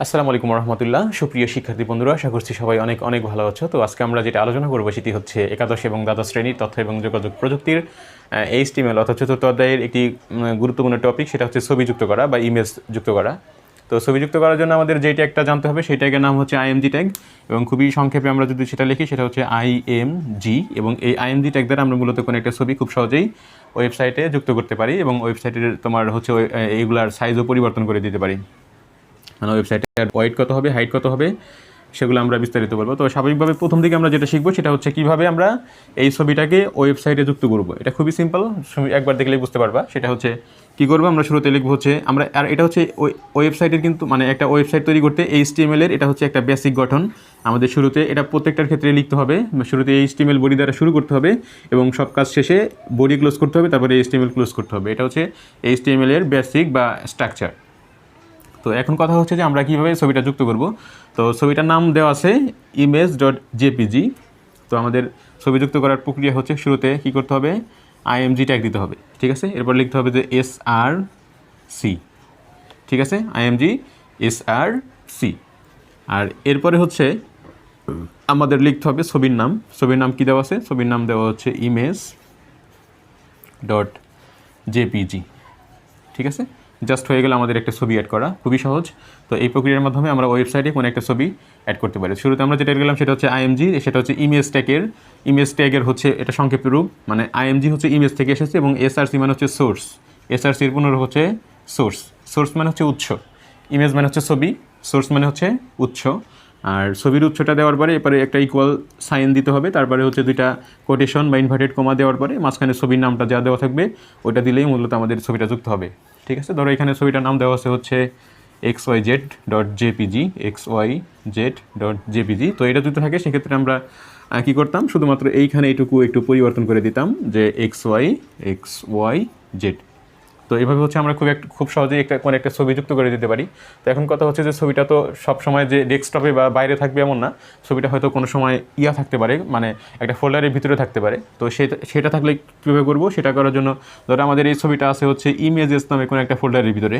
আসসালামু আলাইকুম রহমতুল্লাহ। সুপ্রিয় শিক্ষার্থী বন্ধুরা, আশা করছি সবাই অনেক অনেক ভালো আছো। তো আজকে আমরা যেটা আলোচনা করবো সেটি হচ্ছে একাদশ এবং দ্বাদশ শ্রেণীর তথ্য এবং যোগাযোগ প্রযুক্তির HTML অর্থাৎ চতুর্থ অধ্যায়ের একটি গুরুত্বপূর্ণ টপিক, সেটা হচ্ছে ছবি যুক্ত করা বা ইমেজ যুক্ত করা। তো ছবি যুক্ত করার জন্য আমাদের যেই ট্যাগটা জানতে হবে সেই ট্যাগের নাম হচ্ছে IMG ট্যাগ, এবং খুবই সংক্ষেপে আমরা যদি সেটা লিখি সেটা হচ্ছে IMG। এবং এই IMG ট্যাগ দ্বারা আমরা মূলত কোনো একটা ছবি খুব সহজেই ওয়েবসাইটে যুক্ত করতে পারি এবং ওয়েবসাইটের তোমার হচ্ছে এইগুলার সাইজও পরিবর্তন করে দিতে পারি। মানে ওয়েবসাইটের ওয়েট কত হবে, হাইট কত হবে, সেগুলো আমরা বিস্তারিত বলবো। তো স্বাভাবিকভাবে প্রথম দিকে আমরা যেটা শিখবো সেটা হচ্ছে কীভাবে আমরা এই ছবিটাকে ওয়েবসাইটে যুক্ত করব। এটা খুবই সিম্পল, একবার দেখলেই বুঝতে পারবা। সেটা হচ্ছে কী করবো, আমরা শুরুতে লিখবো হচ্ছে আমরা, আর এটা হচ্ছে ওয়েবসাইটের কিন্তু মানে একটা ওয়েবসাইট তৈরি করতে HTML এর এটা হচ্ছে একটা বেসিক গঠন। আমাদের শুরুতে এটা প্রত্যেকটার ক্ষেত্রে লিখতে হবে। শুরুতে HTML বডি দ্বারা শুরু করতে হবে এবং সব কাজ শেষে বডি ক্লোজ করতে হবে, তারপরে HTML ক্লোজ করতে হবে। এটা হচ্ছে HTML এর বেসিক বা স্ট্রাকচার। তো এখন কথা হচ্ছে যে আমরা কীভাবে ছবিটা যুক্ত করব। তো ছবিটার নাম দেওয়া আছে image.jpg। তো আমাদের ছবি যুক্ত করার প্রক্রিয়া হচ্ছে শুরুতে কী করতে হবে, IMG ট্যাগ দিতে হবে, ঠিক আছে। এরপর লিখতে হবে যে SRC, ঠিক আছে, IMG SRC। আর এরপরে হচ্ছে আমাদের লিখতে হবে ছবির নাম। ছবির নাম কী দেওয়া আছে, ছবির নাম দেওয়া হচ্ছে image.jpg, ঠিক আছে। জাস্ট হয়ে গেলে আমাদের একটা ছবি অ্যাড করা, খুবই সহজ। তো এই প্রক্রিয়ার মাধ্যমে আমরা ওয়েবসাইটে কোনো একটা ছবি অ্যাড করতে পারি। শুরুতে আমরা যেটা গেলাম সেটা হচ্ছে IMG, সেটা হচ্ছে ইমেজ ট্যাগের হচ্ছে এটা সংক্ষিপ্ত রূপ। মানে IMG হচ্ছে ইমেজ থেকে এসেছে এবং SRC মানে হচ্ছে সোর্স। SRCর পুনর হচ্ছে সোর্স মানে হচ্ছে উৎস। ইমেজ মানে হচ্ছে ছবি, সোর্স মানে হচ্ছে উৎস। আর ছবির উৎসটা দেওয়ার পরে এরপরে একটা ইকুয়াল সাইন দিতে হবে, তারপরে হচ্ছে দুইটা কোটেশন বা ইনভার্টেড কমা দেওয়ার পরে মাঝখানে ছবির নামটা যা দেওয়া থাকবে ওইটা দিলেই মূলত আমাদের ছবিটা যুক্ত হবে, ঠিক আছে। ধরো এখানে ছবিটার নাম দেওয়া আছে হচ্ছে xyz.jpg। তো এটা যদি থাকে সেক্ষেত্রে আমরা কী করতাম, শুধুমাত্র এইখানে এইটুকু একটু পরিবর্তন করে দিতাম যে xyz। তো এইভাবে হচ্ছে আমরা খুব সহজেই কোনো একটা ছবি যুক্ত করে দিতে পারি। তো এখন কথা হচ্ছে যে ছবিটা তো সব সময় যে ডেস্কটপে বা বাইরে থাকবে এমন না, ছবিটা হয়তো কোনো সময় থাকতে পারে, মানে একটা ফোল্ডারের ভিতরে থাকতে পারে। তো সেটা থাকলে কীভাবে করবো, সেটা করার জন্য ধরো আমাদের এই ছবিটা আছে হচ্ছে ইমেজেস নামে কোনো একটা ফোল্ডারের ভিতরে,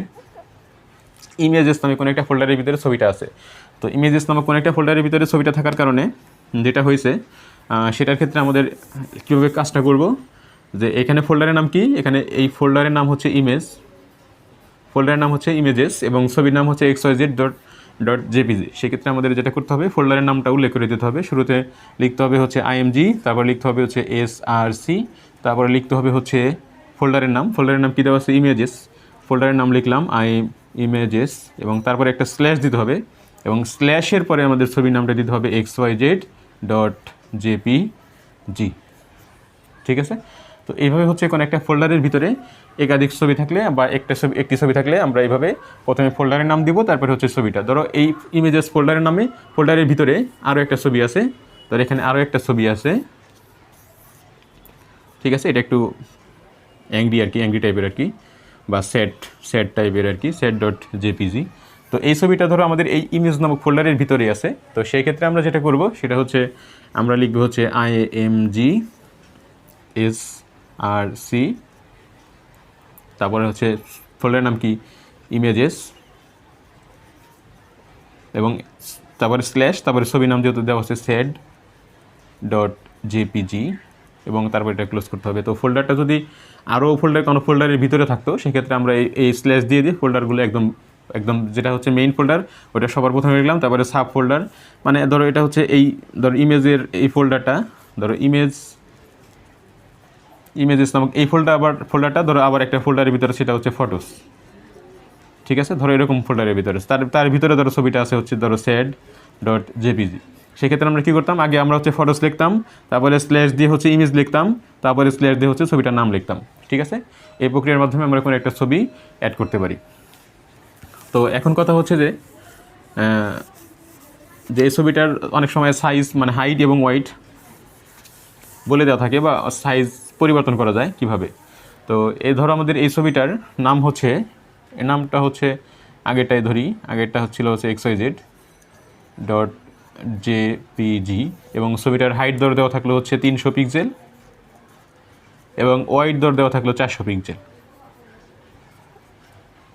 ছবিটা আছে। তো ইমেজেস নামে কোনো একটা ফোল্ডারের ভিতরে ছবিটা থাকার কারণে যেটা হয়েছে সেটার ক্ষেত্রে আমাদের কীভাবে কাজটা করব, যে এখানে ফোল্ডারের নাম কি, এখানে এই ফোল্ডারের নাম হচ্ছে ইমেজেস এবং ছবির নাম হচ্ছে xyz.jpg। সেক্ষেত্রে আমাদের যেটা করতে হবে, ফোল্ডারের নামটা উল্লেখ করে দিতে হবে। শুরুতে লিখতে হবে হচ্ছে IMG, তারপর লিখতে হবে হচ্ছে SRC, তারপরে লিখতে হবে হচ্ছে ফোল্ডারের নাম কী দেওয়া আছে, ইমেজেস। ফোল্ডারের নাম লিখলাম ইমেজেস এবং তারপরে একটা স্ল্যাশ দিতে হবে এবং স্ল্যাশের পরে আমাদের ছবির নামটা দিতে হবে xyz.jpg, ঠিক আছে। তো এইভাবে হচ্ছে কোনো একটা ফোল্ডারের ভিতরে একাধিক ছবি থাকলে বা একটি ছবি থাকলে আমরা এইভাবে প্রথমে ফোল্ডারের নাম দিব, তারপরে হচ্ছে ছবিটা। ধরো এই ইমেজেস ফোল্ডারের ভিতরে আরও একটা ছবি আছে, ধরো এখানে আরও একটা ছবি আছে, ঠিক আছে। এটা একটু অ্যাংরি টাইপের আর কি, বা স্যাড টাইপের আর কি, sad.jpg। তো এই ছবিটা ধরো আমাদের এই ইমেজ নামক ফোল্ডারের ভিতরে আছে। তো সেই ক্ষেত্রে আমরা যেটা করব সেটা হচ্ছে আমরা লিখব হচ্ছে IMG SRC, তারপরে হচ্ছে ফোল্ডারের নাম কি, ইমেজেস, এবং তারপরে স্ল্যাশ, তারপরে ছবির নাম যেহেতু দেওয়া হচ্ছে sad.jpg এবং তারপরে এটা ক্লোজ করতে হবে। তো ফোল্ডারটা যদি আরও কোনো ফোল্ডারের ভিতরে থাকতো সেক্ষেত্রে আমরা এই স্ল্যাশ দিয়ে ফোল্ডারগুলো একদম যেটা হচ্ছে মেইন ফোল্ডার ওটা সবার প্রথমে লিখলাম, তারপরে সাব ফোল্ডার, মানে ধরো এটা হচ্ছে ধরো ইমেজের এই ফোল্ডারটা, ধরো ইমেজেস নামক এই ফোল্ডারটা ধরো আবার একটা ফোল্ডারের ভিতরে, সেটা হচ্ছে ফটোস, ঠিক আছে। ধরো এরকম ফোল্ডারের ভিতরে তার ভিতরে ধরো ছবিটা আছে হচ্ছে ধরো sad.jpg। সেক্ষেত্রে আমরা কী করতাম, আগে আমরা হচ্ছে ফটোস লিখতাম, তারপরে স্ল্যাশ দিয়ে হচ্ছে ইমেজ লিখতাম, তারপরে স্ল্যাশ দিয়ে হচ্ছে ছবিটার নাম লিখতাম, ঠিক আছে। এই প্রক্রিয়ার মাধ্যমে আমরা কোনো একটা ছবি অ্যাড করতে পারি। তো এখন কথা হচ্ছে যে এই ছবিটার অনেক সময় সাইজ মানে হাইট এবং ওয়েট বলে দেওয়া থাকে বা সাইজ পরিবর্তন করা যায় কিভাবে। তো ধরো আমাদের এই ছবিটার নামটা হচ্ছে আগেরটা হচ্ছিল হচ্ছে xyz.jpg এবং ছবিটার হাইট দর দেওয়া থাকলো হচ্ছে 300 পিক্সেল এবং ওয়াইড দর দেওয়া থাকলো 400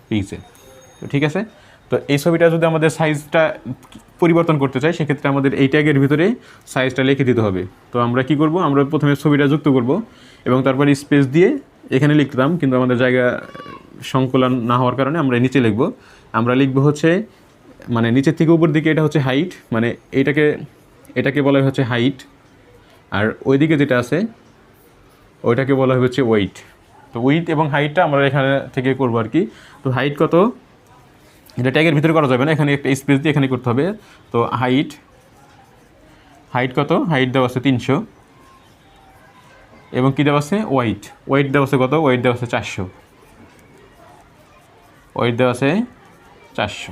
পিক্সেল। তো ঠিক আছে, তো এই ছবিটা যদি আমাদের সাইজটা পরিবর্তন করতে চাই সেক্ষেত্রে আমাদের এই ট্যাগের ভিতরে সাইজটা লিখে দিতে হবে। তো আমরা কি করব, আমরা প্রথমে ছবিটা যুক্ত করব এবং তারপর স্পেস দিয়ে এখানে লিখতাম, কিন্তু আমাদের জায়গা সংকলন না হওয়ার কারণে আমরা নিচে লিখব। আমরা লিখব হচ্ছে মানে নিচের থেকে উপর দিকে এটা হচ্ছে হাইট, মানে এটাকে বলা হচ্ছে হাইট, আর ওইদিকে যেটা আছে ওইটাকে বলা হচ্ছে ওয়েট। তো উইথ এবং হাইটটা আমরা এখানে থেকে করবো আর কি। তো হাইট কত, এটা ট্যাগের ভিতরে করা যাবে না, এখানে একটা স্পেস দিয়ে এখানে করতে হবে। তো হাইট কত, হাইট দেওয়া আছে 300 এবং কী দেওয়া আছে ওয়েট দেওয়া আছে কত, ওয়েট দেওয়া আছে 400, ওয়েট দেওয়া আছে 400।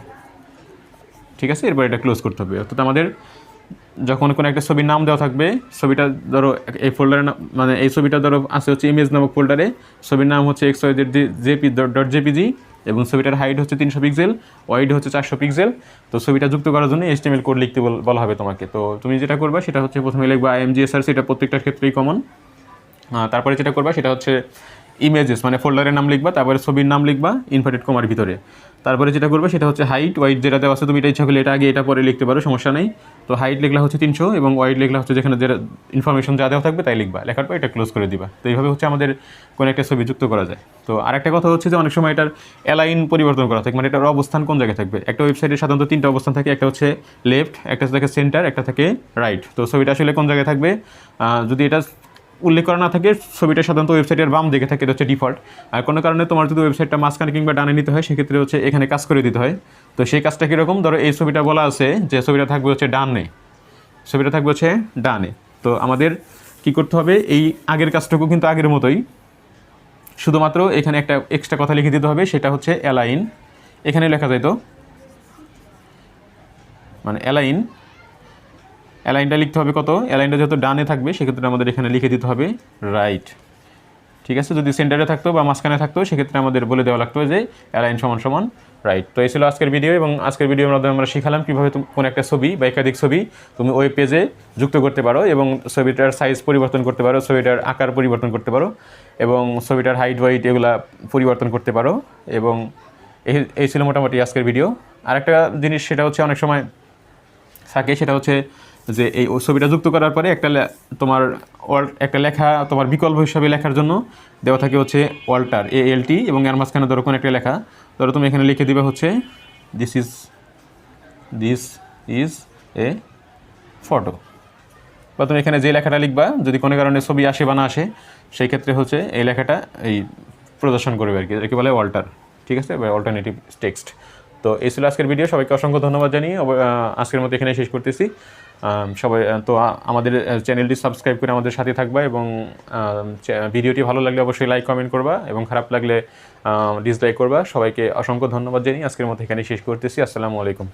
ঠিক আছে, এরপর এটা ক্লোজ করতে হবে। অর্থাৎ আমাদের যখন কোনো একটা ছবির নাম দেওয়া থাকবে, ছবিটা ধরো এই ফোল্ডারের নাম, মানে এই ছবিটা ধরো আছে হচ্ছে ইমেজ নামক ফোল্ডারে, ছবির নাম হচ্ছে xyz.jpg এবং ছবিটার হাইট হচ্ছে 300 পিক্সেল, ওয়াইড হচ্ছে 400 পিক্সেল। তো ছবিটা যুক্ত করার জন্য HTML কোড লিখতে বলা হবে তোমাকে। তো তুমি যেটা করবা সেটা হচ্ছে প্রথমে লিখবা imgsrc, এটা প্রত্যেকটার ক্ষেত্রেই কমন। তারপরে যেটা করবা সেটা হচ্ছে ইমেজেস, মানে ফোল্ডারের নাম লিখবা, তারপরে ছবির নাম লিখবা ইনভার্টেড কমার ভিতরে। তারপরে যেটা করবে সেটা হচ্ছে হাইট ওয়াইড, যেটা দেওয়া আছে তুমি এটা ইচ্ছা করলে এটা আগে এটা পরে লিখতে পারো, সমস্যা নেই। তো হাইট লিখলা হচ্ছে 300 এবং ওয়াইড লিখলা হচ্ছে যেখানে যেটা ইনফরমেশন যা দেওয়া থাকবে তাই লিখবা, লেখার পর এটা ক্লোজ করে দিবা। তো এইভাবে হচ্ছে আমাদের কোনো একটা ছবি যুক্ত করা যায়। তো আরেকটা কথা হচ্ছে যে অনেক সময় এটার অ্যালাইন পরিবর্তন করা থাকে, মানে এটার অবস্থান কোন জায়গায় থাকবে। একটা ওয়েবসাইটে সাধারণত 3টা অবস্থান থাকে, একটা হচ্ছে লেফট, একটা থাকে সেন্টার, একটা থাকে রাইট। তো ছবিটা আসলে কোন জায়গায় থাকবে যদি এটা উল্লেখ করা না থাকে, ছবিটা সাধারণত ওয়েবসাইটের বাম দিকে থাকে, এটা হচ্ছে ডিফল্ট। আর কোনো কারণে তোমার যদি ওয়েবসাইটটা মাঝখানে কিংবা ডানে নিতে হয় সেক্ষেত্রে হচ্ছে এখানে কাজ করে দিতে হয়। তো সেই কাজটা কীরকম, ধরো এই ছবিটা বলা আছে যে ছবিটা থাকবে হচ্ছে ডানে, তো আমাদের কি করতে হবে, এই আগের কাজটুকু কিন্তু আগের মতোই, শুধুমাত্র এখানে একটা এক্সট্রা কথা লিখে দিতে হবে, সেটা হচ্ছে অ্যালাইন। এখানে লেখা যায় তো মানে অ্যালাইনটা লিখতে হবে কত, অ্যালাইনটা যেহেতু ডানে থাকবে সেক্ষেত্রে আমাদের এখানে লিখে দিতে হবে রাইট। ঠিক আছে, যদি সেন্টারে থাকতো বা মাঝখানে থাকতো সেক্ষেত্রে আমাদের বলে দেওয়া লাগতো যে অ্যালাইন সমান রাইট। তো এই ছিল আজকের ভিডিও, এবং আজকের ভিডিওর মাধ্যমে আমরা শিখালাম কীভাবে কোনো একটা ছবি বা একাধিক ছবি তুমি ওয়েব পেজে যুক্ত করতে পারো এবং ছবিটার সাইজ পরিবর্তন করতে পারো, ছবিটার আকার পরিবর্তন করতে পারো এবং ছবিটার হাইট ওয়াইট এগুলা পরিবর্তন করতে পারো। এবং এই ছিল মোটামুটি আজকের ভিডিও। আরেকটা জিনিস সেটা হচ্ছে অনেক সময় থাকে, সেটা হচ্ছে যে এই ছবিটা যুক্ত করার পরে একটা লেখা তোমার বিকল্প হিসাবে লেখার জন্য দেওয়া থাকে হচ্ছে অল্টার, ALT, এবং এর মাঝখানে ধরো কোনো একটা লেখা, ধরো তুমি এখানে লিখে দিবে হচ্ছে দিস ইজ এ ফটো, বা তুমি এখানে যে লেখাটা লিখবা যদি কোনো কারণে ছবি আসে বা না আসে সেই ক্ষেত্রে হচ্ছে এই লেখাটা এই প্রদর্শন করবে আর কি, এটাকে বলে অল্টার। ঠিক আছে, বা অল্টারনেটিভ টেক্সট। তো এই ছিল আজকের ভিডিও, সবাইকে অসংখ্য ধন্যবাদ জানিয়ে আজকের মতো এখানে শেষ করতেছি। সবাই তো আমাদের চ্যানেলটি সাবস্ক্রাইব করে আমাদের সাথে থাকবা এবং ভিডিওটি ভালো লাগলে অবশ্যই লাইক কমেন্ট করবা এবং খারাপ লাগলে ডিসলাইক করবা। সবাইকে অসংখ্য ধন্যবাদ জানিয়ে আজকের মতো এখানে শেষ করতেছি। আসসালামু আলাইকুম।